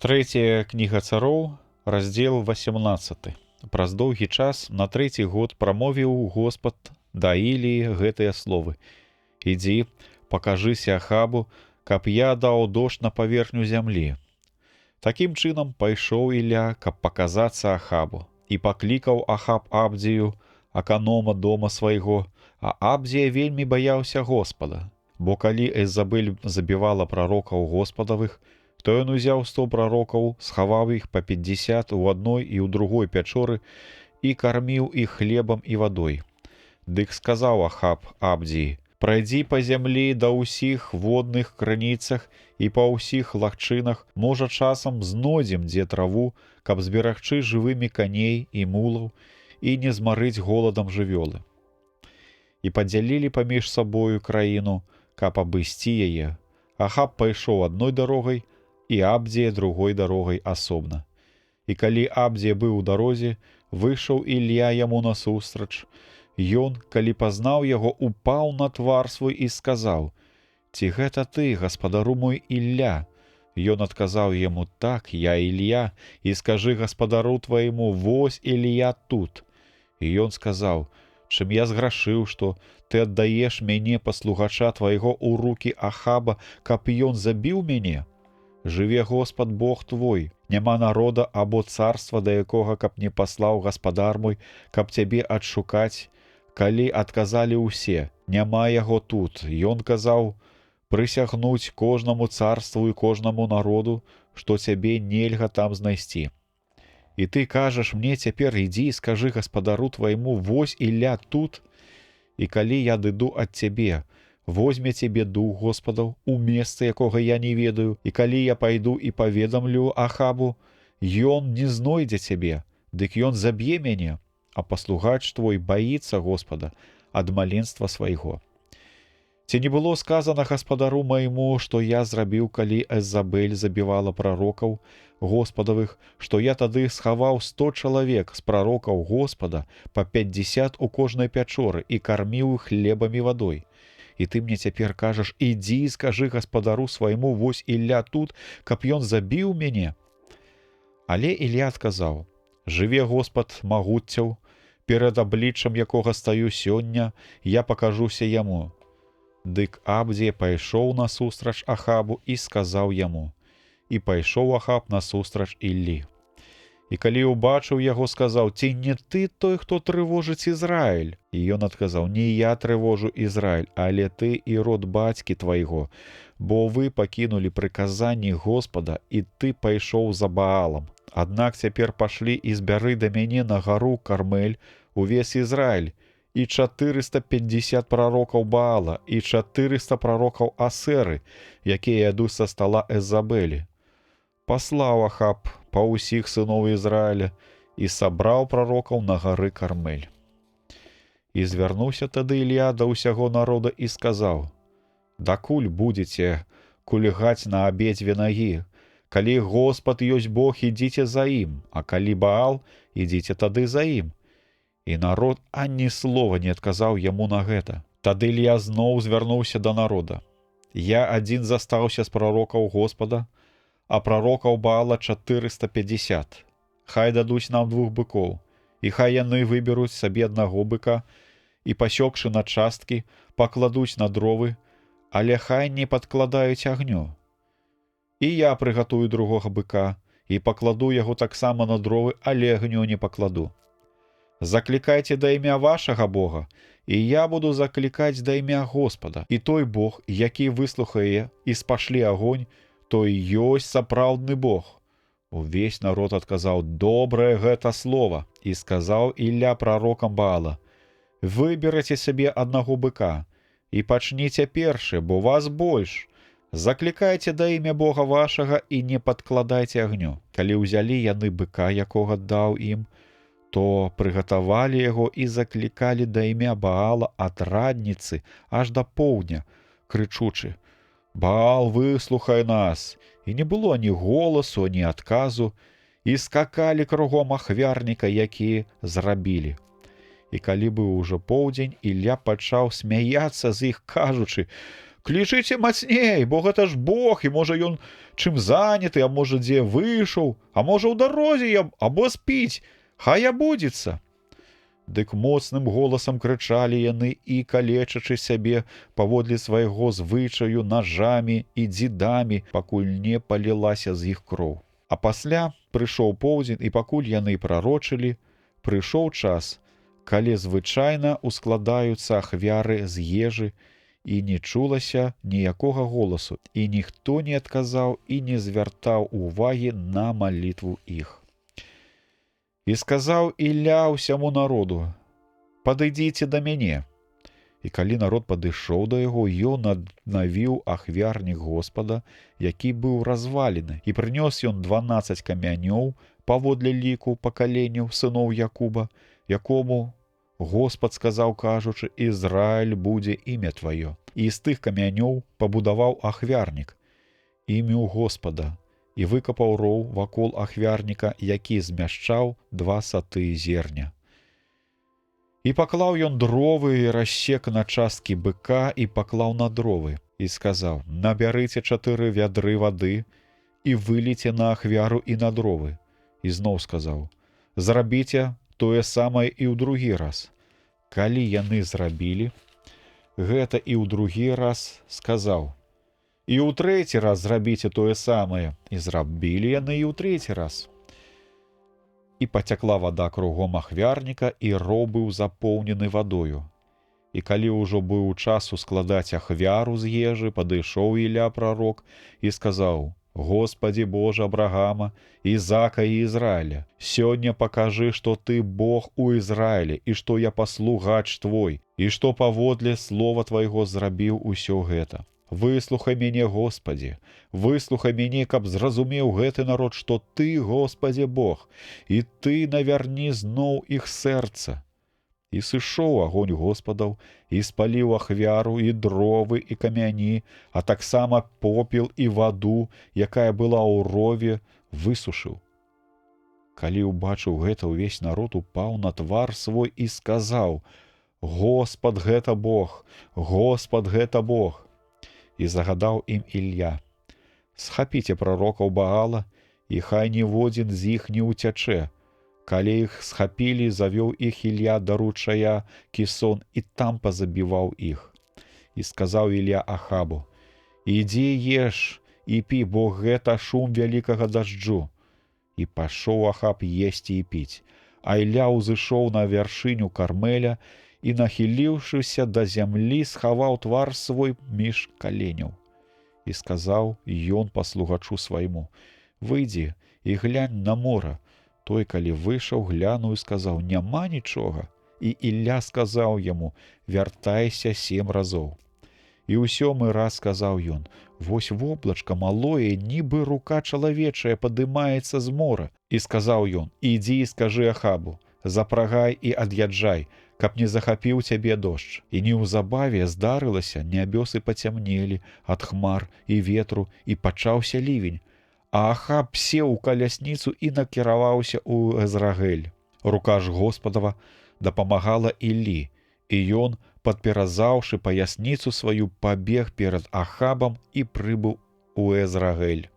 Трэцяя кніга цароў, раздзел 18. Праз доўгі час на трэці год прамовіў Господ да Іліі гэтыя словы: «Ідзі, пакажыся Ахабу, каб я даў дождж на паверхню зямлі». Такім чынам пайшоў Ілля, каб паказацца Ахабу, і паклікаў Ахаб Абдзію, аканома дома свайго, а Абдзія вельмі баяўся Господа, бо калі Езабель забівала прарокаў Господавых, то ён узяў 100 прарокаў, схаваў іх па 50 у адной і ў другой пячоры і карміў іх хлебам і вадой. Дык сказаў Ахаб Абдзіі: «Прайдзі па зямлі да ўсіх водных крыніцах і па ўсіх лагчынах, можа, часам знойдзем дзе траву, каб зберагчы жывымі каней і мулаў і не змарыць голадам жывёлы». І падзялілі паміж сабою краіну, каб абысці яе. Ахаб пайшоў адной дарогай, і Абдзія другой дарогай асобна. І калі Абдзія быў у дарозе, выйшаў Ілля яму насустрач. Ён, калі пазнаў яго, упаў на твар свой і сказаў: «Ці гэта ты, гаспадару мой Ілля?» Ён адказаў яму: «Так, я Ілля, і скажы гаспадару твайму: вось Ілля тут». І ён сказаў: «Чым я зграшыў, што ты аддаеш мяне, паслугача твайго, у рукі Ахаба, каб ён забіў мяне? Жыве Господ Бог твой, няма народа або царства, да якога каб не паслаў гаспадар мой, каб цябе адшукаць». Калі адказалі ўсе: «Няма яго тут», ён казаў: «Прысягнуць кожнаму царству і кожнаму народу, што цябе нельга там знайсці. І ты кажаш мне цяпер: ідзі, скажы гаспадару твайму: вось Ілля тут. І калі я дыду ад цябе, возьме цябе дух Господаў у месца, якога я не ведаю, і калі я пайду і паведамлю Ахабу, ён не знойдзе цябе, дык ён заб'е мяне, а паслугач твой баіцца Господа ад маленства свайго. Ці не было сказана гаспадару майму, што я зрабіў, калі Езабель забівала прарокаў Господавых, што я тады схаваў 100 чалавек з прарокаў Господа па 50 у кожнай пячоры і карміў іх хлебам і вадой. І ты мне цяпер кажаш: ідзі і скажы гаспадару свайму: вось Ілля тут, каб ён забіў мяне». Але Ілля адказаў: «Жыве Господ магуццяў, перад абліччам якога стаю сёння, я пакажуся яму». Дык Абдзія пайшоў насустрач Ахабу і сказаў яму. І пайшоў Ахаб насустрач Іллі. І калі ўбачыў яго, сказаў: «Ці не ты той, хто трывожыць Ізраіль?» І ён адказаў: «Не я трывожу Ізраіль, але ты і род бацькі твайго, бо вы пакінулі прыказанні Господа, і ты пайшоў за Баалам. Аднак цяпер пашлі і збяры да мяне на гару Кармель увесь Ізраіль, і 450 прарокаў Баала, і 400 прарокаў Асеры, якія ядуць са стала Езабелі». Паслаў Ахаб па ўсіх сыноў Ізраіля і сабраў прарокаў на гары Кармель. І звярнуўся тады Ілля да ўсяго народа і сказаў: «Дакуль будзеце кульгаць на абедзве нагі? Калі Господ ёсць Бог, ідзіце за ім, а калі Баал, ідзіце тады за ім». І народ ані слова не адказаў яму на гэта. Тады Ілля зноў звярнуўся да народа: «Я адзін застаўся з прарокаў Господа, а прарокаў Баала 450. Хай дадуць нам 2 быкоў, і хай яны выберуць сабе аднаго быка, і, пасёкшы на часткі, пакладуць на дровы, але хай не падкладаюць агню. І я прыгатую другога быка, і пакладу яго таксама на дровы, але агню не пакладу. Заклікайце да імя вашага Бога, і я буду заклікаць да імя Господа, і той Бог, які выслухае і спашлі агонь, той ёсць сапраўдны Бог». Увесь народ адказаў: «Добрае гэта слова». І сказаў Ілля прарокам Баала: «Выберыце сабе аднаго быка і пачніце першы, бо вас больш. Заклікайце да імя Бога вашага і не падкладайце агню». Калі ўзялі яны быка, якога даў ім, то прыгатавалі яго і заклікалі да імя Баала ад радніцы аж да поўдня, крычучы: «Баал, выслухай нас!» І не было ні голасу, ні адказу, і скакалі кругом ахвярніка, які зрабілі. І калі быў ужо поўдзень, Ілля пачаў смяяцца з іх, кажучы: клічыце мацней, бо гэта ж Бог, і можа ён чым заняты, а можа дзе выйшаў, а можа ў дарозе або спіць, хай абудзіцца. Дык моцным голасам крычалі яны і, калечачы сябе паводле свайго звычаю нажамі і дзідамі, пакуль не палілася з іх кроў. А пасля прыйшоў поўдзень, і пакуль яны прарочылі, прыйшоў час, калі звычайна ускладаюцца ахвяры з ежы, і не чулася ніякога голасу, і ніхто не адказаў і не звяртаў увагі на малітву іх. І сказаў Ілля ўсяму народу: «Падыдзіце да мяне». І калі народ падышоў да яго, ён аднавіў ахвярнік Господа, які быў развалены, і прынёс ён 12 камянёў паводле ліку пакаленняў сыноў Якуба, якому Господ сказаў, кажучы: «Ізраіль будзе імя тваё». І з тых камянёў пабудаваў ахвярнік імю Господа, і выкапаў роў вакол ахвярніка, які змяшчаў 2 саты зерня. І паклаў ён дровы і рассек на часткі быка і паклаў на дровы, і сказаў: «Набярыце 4 вядры вады і выліце на ахвяру і на дровы». І зноў сказаў: «Зрабіце тое самае і ў другі раз». Калі яны зрабілі гэта і ў другі раз, сказаў: «І ў трэці раз зрабіце тое самае». І зрабілі яны і ў трэці раз. І пацякла вада кругом ахвярніка, і роў быў запоўнены вадою. І калі ўжо быў час ускладаць ахвяру з ежы, падышоў Ілля прарок і сказаў: «Господи Боже Абрагама, Ізака і Ізраіля, сёння пакажы, што ты Бог у Ізраілі, і што я паслугач твой, і што паводле слова твайго зрабіў усё гэта. Выслухай мяне, Господи, выслухай мяне, каб зразумеў гэты народ, што ты, Господи Бог, і ты навярні зноў іх сэрца». І сышоў агонь Господаў, і спаліў ахвяру, і дровы, і камяні, а таксама попел і ваду, якая была ў рове, высушыў. Калі ўбачыў гэта, увесь народ упаў на твар свой і сказаў: «Господ гэта Бог, Господ гэта Бог». І загадаў ім Ілля: «Схапіце прарокаў Баала, і хай ніводзін з іх не ўцячэ». Калі іх схапілі, завёў іх Ілля да ручая Кісон, і там пазабіваў іх. І сказаў Ілля Ахабу: «Ідзі еш і пі, бо гэта шум вялікага дажджу». І пашоў Ахаб есці і піць. А Ілля ўзышоў на вяршыню Кармеля і, нахіліўшыся да зямлі, схаваў твар свой між каленяў. І сказаў ён паслугачу свайму: «Выйдзі і глянь на мора». Той, калі выйшаў, глянуў і сказаў: «Няма нічога». І Ілля сказаў яму: «Вяртайся 7 разоў». І ў 7-ы раз сказаў ён: «Вось воблачка малое, нібы рука чалавечая, падымаецца з мора». І сказаў ён: «Ідзі і скажы Ахабу: запрагай і ад'язджай, каб не захапіў цябе дождж». І неўзабаве здарылася, нябёсы пацямнелі ад хмар і ветру, і пачаўся лівень. А Ахаб сеў у калясніцу і накіраваўся ў Эзрагель. Рука ж Господава дапамагала Іллі, і ён, падперазаўшы паясніцу сваю, пабег перад Ахабам і прыбыў у Эзрагель.